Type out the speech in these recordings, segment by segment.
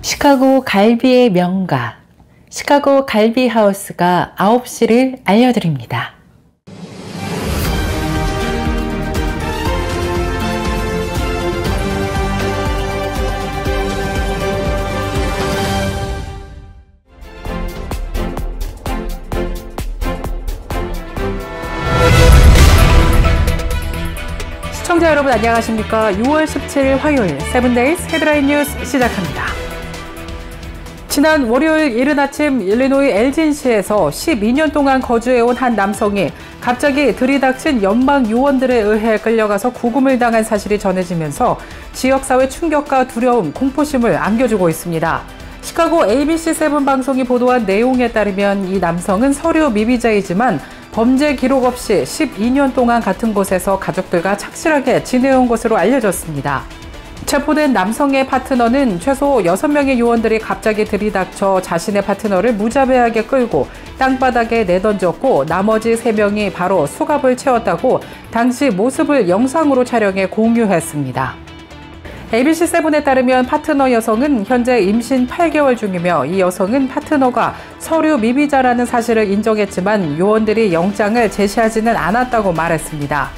시카고 갈비의 명가, 시카고 갈비 하우스가 9시를 알려드립니다. 시청자 여러분 안녕하십니까? 6월 17일 화요일 세븐데이즈 헤드라인 뉴스 시작합니다. 지난 월요일 이른 아침 일리노이 엘진시에서 12년 동안 거주해온 한 남성이 갑자기 들이닥친 연방 요원들에 의해 끌려가서 구금을 당한 사실이 전해지면서 지역사회 충격과 두려움, 공포심을 안겨주고 있습니다. 시카고 ABC7 방송이 보도한 내용에 따르면 이 남성은 서류 미비자이지만 범죄 기록 없이 12년 동안 같은 곳에서 가족들과 착실하게 지내온 것으로 알려졌습니다. 체포된 남성의 파트너는 최소 6명의 요원들이 갑자기 들이닥쳐 자신의 파트너를 무자비하게 끌고 땅바닥에 내던졌고 나머지 3명이 바로 수갑을 채웠다고 당시 모습을 영상으로 촬영해 공유했습니다. ABC7에 따르면 파트너 여성은 현재 임신 8개월 중이며 이 여성은 파트너가 서류 미비자라는 사실을 인정했지만 요원들이 영장을 제시하지는 않았다고 말했습니다.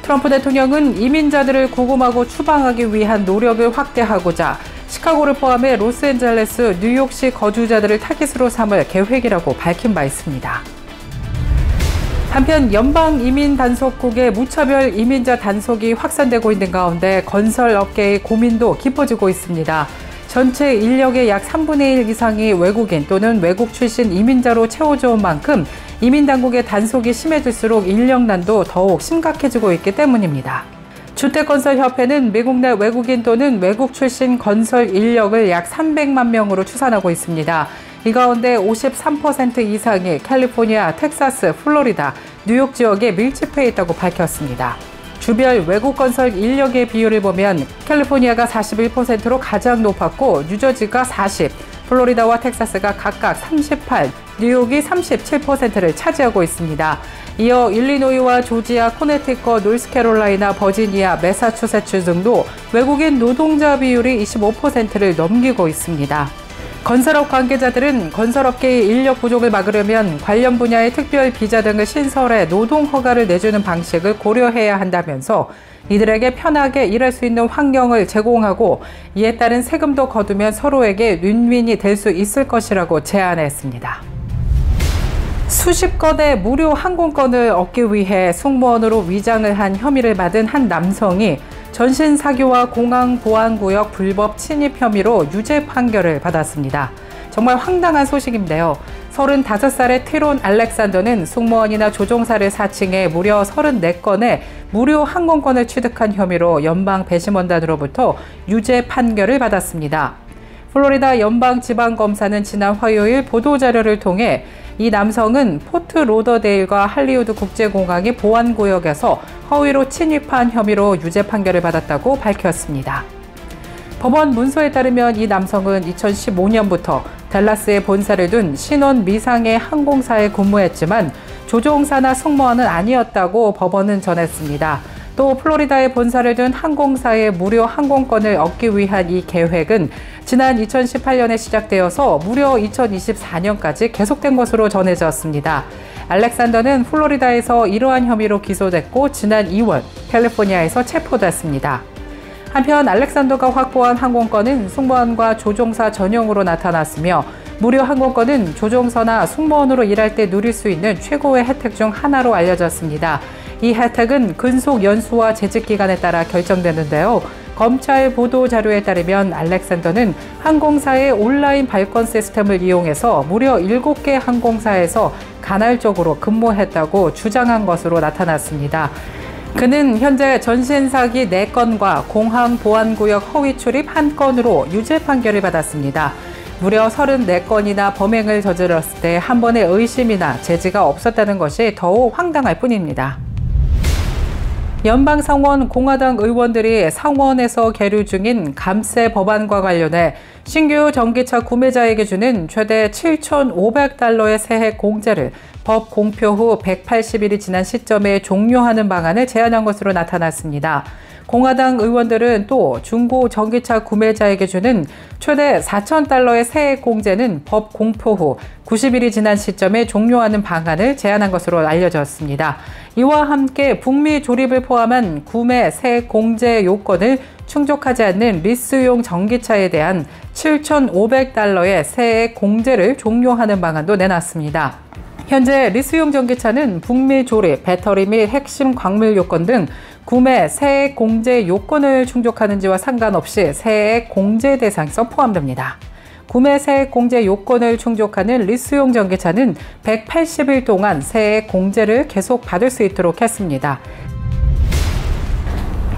트럼프 대통령은 이민자들을 구금하고 추방하기 위한 노력을 확대하고자 시카고를 포함해 로스앤젤레스, 뉴욕시 거주자들을 타깃으로 삼을 계획이라고 밝힌 바 있습니다. 한편 연방이민단속국의 무차별 이민자 단속이 확산되고 있는 가운데 건설업계의 고민도 깊어지고 있습니다. 전체 인력의 약 3분의 1 이상이 외국인 또는 외국 출신 이민자로 채워져 온 만큼 이민당국의 단속이 심해질수록 인력난도 더욱 심각해지고 있기 때문입니다. 주택건설협회는 미국 내 외국인 또는 외국 출신 건설 인력을 약 300만 명으로 추산하고 있습니다. 이 가운데 53% 이상이 캘리포니아, 텍사스, 플로리다, 뉴욕 지역에 밀집해 있다고 밝혔습니다. 주별 외국 건설 인력의 비율을 보면 캘리포니아가 41%로 가장 높았고 뉴저지가 40%, 플로리다와 텍사스가 각각 38%, 뉴욕이 37%를 차지하고 있습니다. 이어 일리노이와 조지아, 코네티컷, 노스캐롤라이나, 버지니아, 매사추세츠 등도 외국인 노동자 비율이 25%를 넘기고 있습니다. 건설업 관계자들은 건설업계의 인력 부족을 막으려면 관련 분야의 특별 비자 등을 신설해 노동 허가를 내주는 방식을 고려해야 한다면서 이들에게 편하게 일할 수 있는 환경을 제공하고 이에 따른 세금도 거두면 서로에게 윈윈이 될 수 있을 것이라고 제안했습니다. 수십 건의 무료 항공권을 얻기 위해 승무원으로 위장을 한 혐의를 받은 한 남성이 전신 사교와 공항 보안구역 불법 침입 혐의로 유죄 판결을 받았습니다. 정말 황당한 소식인데요. 35살의 티론 알렉산더는 승무원이나 조종사를 사칭해 무려 34건의 무료 항공권을 취득한 혐의로 연방 배심원단으로부터 유죄 판결을 받았습니다. 플로리다 연방지방검사는 지난 화요일 보도자료를 통해 이 남성은 포트 로더데일과 할리우드 국제공항의 보안구역에서 허위로 침입한 혐의로 유죄 판결을 받았다고 밝혔습니다. 법원 문서에 따르면 이 남성은 2015년부터 댈러스에 본사를 둔 신원 미상의 항공사에 근무했지만 조종사나 승무원은 아니었다고 법원은 전했습니다. 또 플로리다에 본사를 둔 항공사의 무료 항공권을 얻기 위한 이 계획은 지난 2018년에 시작되어서 무려 2024년까지 계속된 것으로 전해졌습니다. 알렉산더는 플로리다에서 이러한 혐의로 기소됐고 지난 2월 캘리포니아에서 체포됐습니다. 한편 알렉산더가 확보한 항공권은 승무원과 조종사 전용으로 나타났으며 무료 항공권은 조종사나 승무원으로 일할 때 누릴 수 있는 최고의 혜택 중 하나로 알려졌습니다. 이 혜택은 근속 연수와 재직 기간에 따라 결정되는데요. 검찰 보도 자료에 따르면 알렉산더는 항공사의 온라인 발권 시스템을 이용해서 무려 7개 항공사에서 간헐적으로 근무했다고 주장한 것으로 나타났습니다. 그는 현재 전신사기 4건과 공항 보안구역 허위 출입 1건으로 유죄 판결을 받았습니다. 무려 34건이나 범행을 저질렀을 때 한 번의 의심이나 제지가 없었다는 것이 더욱 황당할 뿐입니다. 연방상원 공화당 의원들이 상원에서 계류 중인 감세 법안과 관련해 신규 전기차 구매자에게 주는 최대 7,500달러의 세액 공제를 법 공표 후 180일이 지난 시점에 종료하는 방안을 제안한 것으로 나타났습니다. 공화당 의원들은 또 중고 전기차 구매자에게 주는 최대 4,000달러의 세액 공제는 법 공포 후 90일이 지난 시점에 종료하는 방안을 제안한 것으로 알려졌습니다. 이와 함께 북미 조립을 포함한 구매 세액 공제 요건을 충족하지 않는 리스용 전기차에 대한 7,500달러의 세액 공제를 종료하는 방안도 내놨습니다. 현재 리스용 전기차는 북미 조립, 배터리 및 핵심 광물 요건 등 구매 세액 공제 요건을 충족하는지와 상관없이 세액 공제 대상에서 포함됩니다. 구매 세액 공제 요건을 충족하는 리스용 전기차는 180일 동안 세액 공제를 계속 받을 수 있도록 했습니다.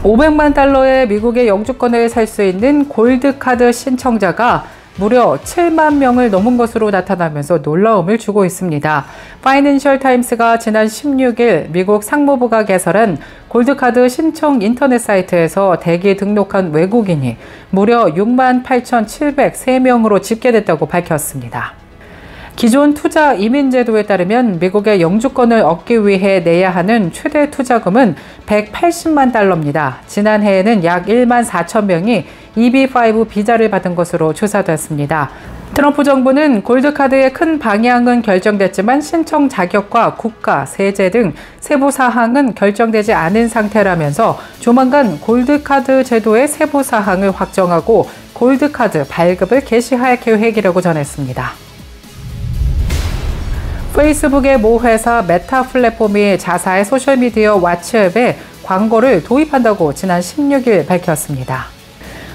500만 달러의 미국의 영주권을 살 수 있는 골드카드 신청자가 무려 7만 명을 넘은 것으로 나타나면서 놀라움을 주고 있습니다. 파이낸셜 타임스가 지난 16일 미국 상무부가 개설한 골드카드 신청 인터넷 사이트에서 대기 등록한 외국인이 무려 68,703명으로 집계됐다고 밝혔습니다. 기존 투자 이민 제도에 따르면 미국의 영주권을 얻기 위해 내야 하는 최대 투자금은 180만 달러입니다. 지난해에는 약 1만 4천 명이 EB5 비자를 받은 것으로 조사됐습니다. 트럼프 정부는 골드카드의 큰 방향은 결정됐지만 신청 자격과 국가, 세제 등 세부 사항은 결정되지 않은 상태라면서 조만간 골드카드 제도의 세부 사항을 확정하고 골드카드 발급을 개시할 계획이라고 전했습니다. 페이스북의 모 회사 메타 플랫폼이 자사의 소셜미디어 왓츠앱에 광고를 도입한다고 지난 16일 밝혔습니다.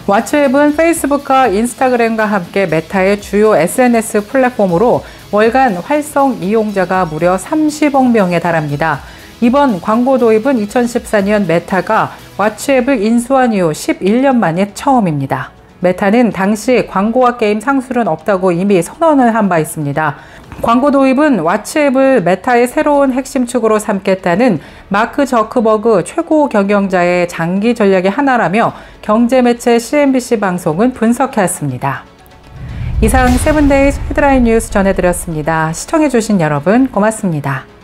왓츠앱은 페이스북과 인스타그램과 함께 메타의 주요 SNS 플랫폼으로 월간 활성 이용자가 무려 30억 명에 달합니다. 이번 광고 도입은 2014년 메타가 왓츠앱을 인수한 이후 11년 만에 처음입니다. 메타는 당시 광고와 게임 상술은 없다고 이미 선언을 한 바 있습니다. 광고 도입은 왓츠앱을 메타의 새로운 핵심 축으로 삼겠다는 마크 저크버그 최고 경영자의 장기 전략의 하나라며 경제 매체 CNBC 방송은 분석했습니다. 이상 세븐데이즈 헤드라인 뉴스 전해드렸습니다. 시청해주신 여러분 고맙습니다.